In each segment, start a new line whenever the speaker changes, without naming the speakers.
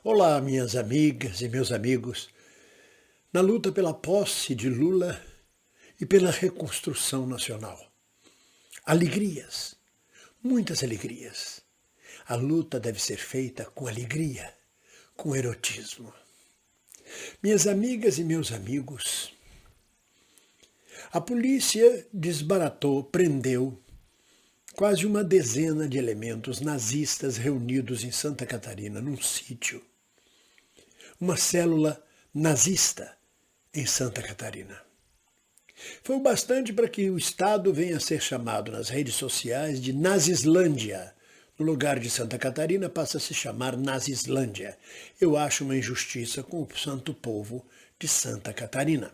Olá, minhas amigas e meus amigos. Na luta pela posse de Lula e pela reconstrução nacional. Alegrias, muitas alegrias. A luta deve ser feita com alegria, com erotismo. Minhas amigas e meus amigos, a polícia desbaratou, prendeu quase uma dezena de elementos nazistas reunidos em Santa Catarina, num sítio. Uma célula nazista em Santa Catarina. Foi o bastante para que o Estado venha a ser chamado nas redes sociais de Nazislândia. No lugar de Santa Catarina passa a se chamar Nazislândia. Eu acho uma injustiça com o santo povo de Santa Catarina.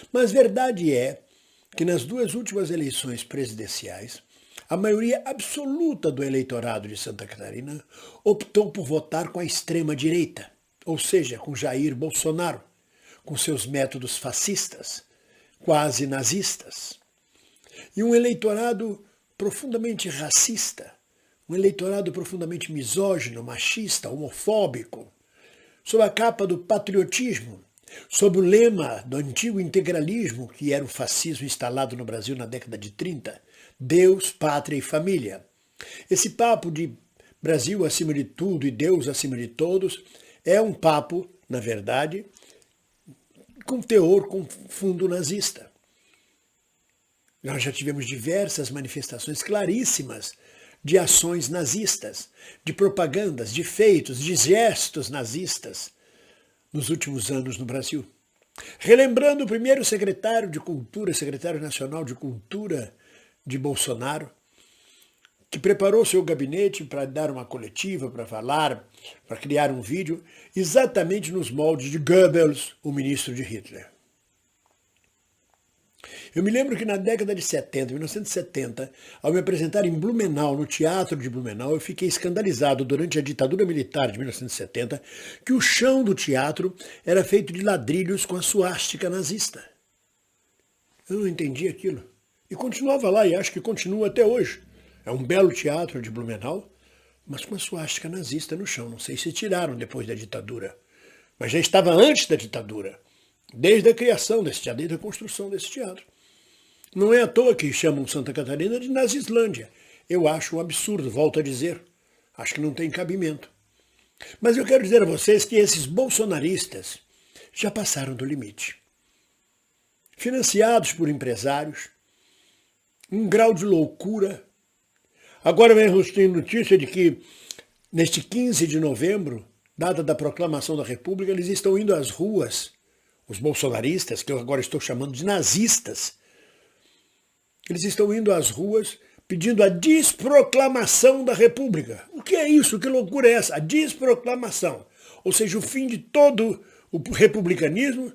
Mas verdade é que nas duas últimas eleições presidenciais, a maioria absoluta do eleitorado de Santa Catarina optou por votar com a extrema-direita, ou seja, com Jair Bolsonaro, com seus métodos fascistas, quase nazistas. E um eleitorado profundamente racista, um eleitorado profundamente misógino, machista, homofóbico, sob a capa do patriotismo, sob o lema do antigo integralismo, que era o fascismo instalado no Brasil na década de 30, Deus, Pátria e Família. Esse papo de Brasil acima de tudo e Deus acima de todos é um papo, na verdade, com teor, com fundo nazista. Nós já tivemos diversas manifestações claríssimas de ações nazistas, de propagandas, de feitos, de gestos nazistas nos últimos anos no Brasil. Relembrando o primeiro secretário de Cultura, secretário nacional de Cultura de Bolsonaro, que preparou seu gabinete para dar uma coletiva, para falar, para criar um vídeo, exatamente nos moldes de Goebbels, o ministro de Hitler. Eu me lembro que na década de 70, 1970, ao me apresentar em Blumenau, no Teatro de Blumenau, eu fiquei escandalizado durante a ditadura militar de 1970, que o chão do teatro era feito de ladrilhos com a suástica nazista. Eu não entendi aquilo. E continuava lá, e acho que continua até hoje. É um belo teatro de Blumenau, mas com a suástica nazista no chão. Não sei se tiraram depois da ditadura, mas já estava antes da ditadura, desde a criação desse teatro, desde a construção desse teatro. Não é à toa que chamam Santa Catarina de Nazislândia. Eu acho um absurdo, volto a dizer. Acho que não tem cabimento. Mas eu quero dizer a vocês que esses bolsonaristas já passaram do limite. Financiados por empresários, um grau de loucura. Agora tem notícia de que, neste 15 de novembro, data da proclamação da República, eles estão indo às ruas, os bolsonaristas, que eu agora estou chamando de nazistas, eles estão indo às ruas pedindo a desproclamação da República. O que é isso? Que loucura é essa? A desproclamação. Ou seja, o fim de todo o republicanismo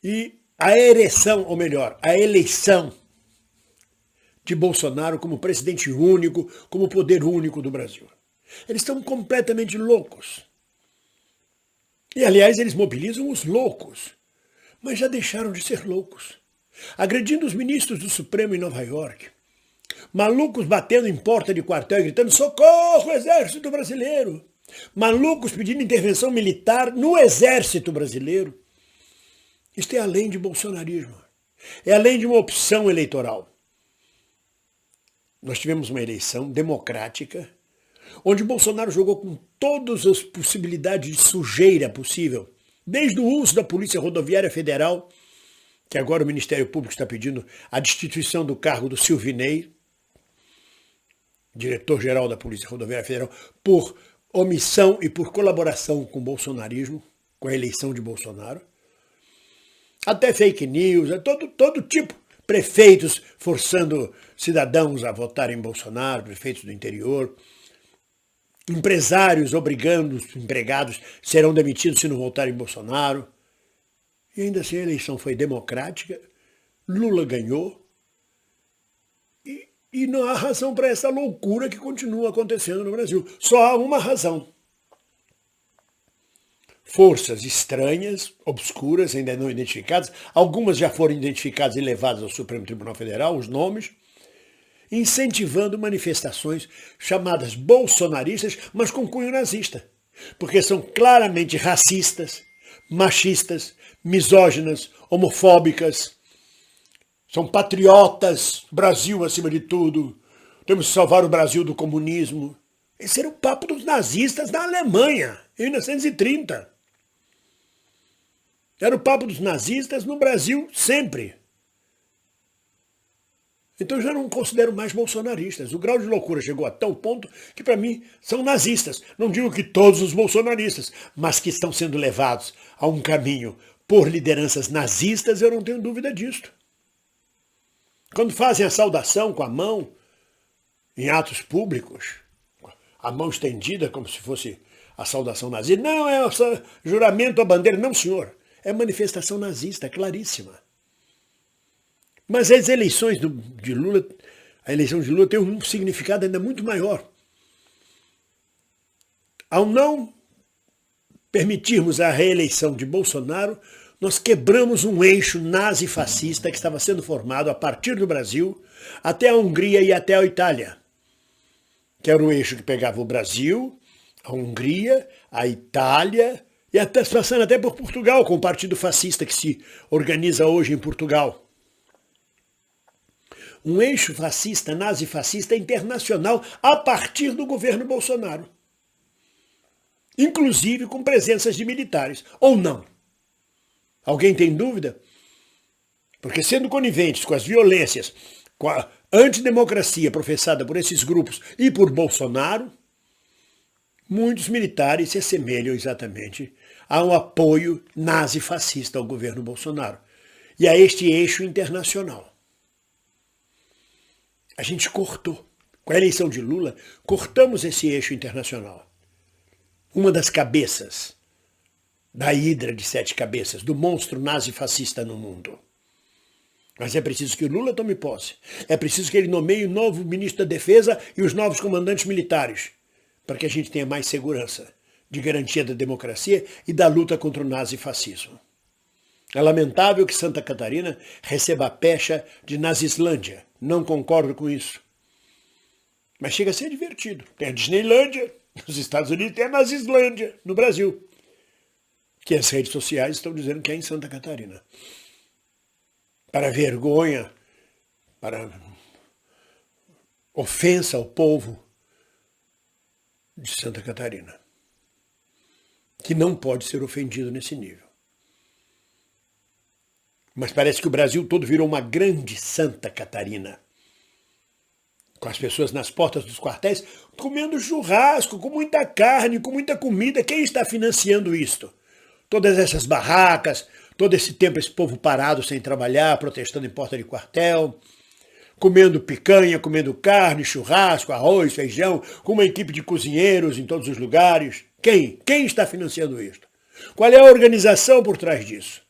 e a ereção, ou melhor, a eleição de Bolsonaro como presidente único, como poder único do Brasil. Eles estão completamente loucos. E, aliás, eles mobilizam os loucos, mas já deixaram de ser loucos. Agredindo os ministros do Supremo em Nova York, malucos batendo em porta de quartel e gritando socorro, exército brasileiro, malucos pedindo intervenção militar no exército brasileiro. Isto é além de bolsonarismo, é além de uma opção eleitoral. Nós tivemos uma eleição democrática, onde Bolsonaro jogou com todas as possibilidades de sujeira possível, desde o uso da Polícia Rodoviária Federal, que agora o Ministério Público está pedindo a destituição do cargo do Silvinei, diretor-geral da Polícia Rodoviária Federal, por omissão e por colaboração com o bolsonarismo, com a eleição de Bolsonaro. Até fake news, todo tipo. Prefeitos forçando cidadãos a votarem em Bolsonaro, prefeitos do interior. Empresários obrigando os empregados serão demitidos se não votarem em Bolsonaro. E ainda assim a eleição foi democrática, Lula ganhou, e não há razão para essa loucura que continua acontecendo no Brasil. Só há uma razão. Forças estranhas, obscuras, ainda não identificadas, algumas já foram identificadas e levadas ao Supremo Tribunal Federal, os nomes, incentivando manifestações chamadas bolsonaristas, mas com cunho nazista. porque são claramente racistas, machistas, misóginas, homofóbicas. São patriotas, Brasil acima de tudo. Temos que salvar o Brasil do comunismo. Esse era o papo dos nazistas na Alemanha, em 1930. Era o papo dos nazistas no Brasil sempre. Então eu já não considero mais bolsonaristas. O grau de loucura chegou a tal ponto que, para mim, são nazistas. Não digo que todos os bolsonaristas, mas que estão sendo levados a um caminho por lideranças nazistas, eu não tenho dúvida disto. Quando fazem a saudação com a mão, em atos públicos, a mão estendida como se fosse a saudação nazista. Não, é juramento à bandeira. Não, senhor. É manifestação nazista, claríssima. Mas as eleições de Lula, a eleição de Lula tem um significado ainda muito maior. Ao não permitirmos a reeleição de Bolsonaro, nós quebramos um eixo nazi-fascista que estava sendo formado a partir do Brasil até a Hungria e até a Itália, que era o eixo que pegava o Brasil, a Hungria, a Itália e até passando até por Portugal, com o partido fascista que se organiza hoje em Portugal. Um eixo fascista, nazi-fascista internacional a partir do governo Bolsonaro. Inclusive com presenças de militares, ou não. Alguém tem dúvida? Porque sendo coniventes com as violências, com a antidemocracia professada por esses grupos e por Bolsonaro, muitos militares se assemelham exatamente ao apoio nazi-fascista ao governo Bolsonaro e a este eixo internacional. A gente cortou. Com a eleição de Lula, cortamos esse eixo internacional. Uma das cabeças da hidra de 7 cabeças, do monstro nazi-fascista no mundo. Mas é preciso que o Lula tome posse. É preciso que ele nomeie o novo ministro da Defesa e os novos comandantes militares, para que a gente tenha mais segurança de garantia da democracia e da luta contra o nazifascismo. É lamentável que Santa Catarina receba a pecha de Nazislândia. Não concordo com isso. Mas chega a ser divertido. Tem a Disneylândia nos Estados Unidos, tem a Nazislândia no Brasil, que as redes sociais estão dizendo que é em Santa Catarina. Para vergonha, para ofensa ao povo de Santa Catarina, que não pode ser ofendido nesse nível. Mas parece que o Brasil todo virou uma grande Santa Catarina, com as pessoas nas portas dos quartéis comendo churrasco, com muita carne, com muita comida. Quem está financiando isto? Todas essas barracas, todo esse tempo esse povo parado sem trabalhar, protestando em porta de quartel, comendo picanha, comendo carne, churrasco, arroz, feijão, com uma equipe de cozinheiros em todos os lugares. Quem? Quem está financiando isto? Qual é a organização por trás disso?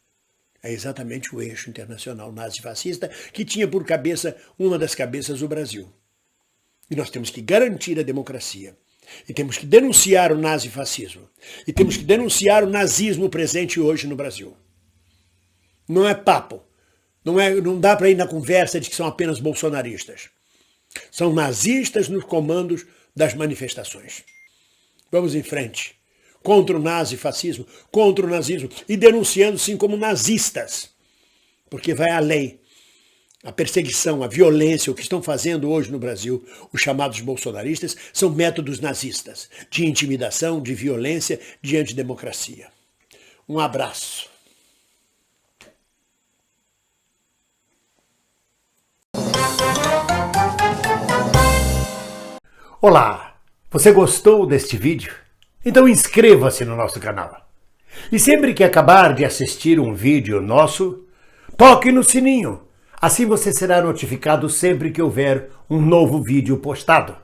É exatamente o eixo internacional nazi-fascista que tinha por cabeça, uma das cabeças, o Brasil. E nós temos que garantir a democracia. E temos que denunciar o nazifascismo. E temos que denunciar o nazismo presente hoje no Brasil. Não é papo. Não dá para ir na conversa de que são apenas bolsonaristas. São nazistas nos comandos das manifestações. Vamos em frente. Contra o nazifascismo, contra o nazismo. E denunciando, sim, como nazistas. Porque vai além. A perseguição, a violência, o que estão fazendo hoje no Brasil, os chamados bolsonaristas, são métodos nazistas, de intimidação, de violência, de antidemocracia. Um abraço.
Olá, você gostou deste vídeo? Então inscreva-se no nosso canal. E sempre que acabar de assistir um vídeo nosso, toque no sininho. Assim você será notificado sempre que houver um novo vídeo postado.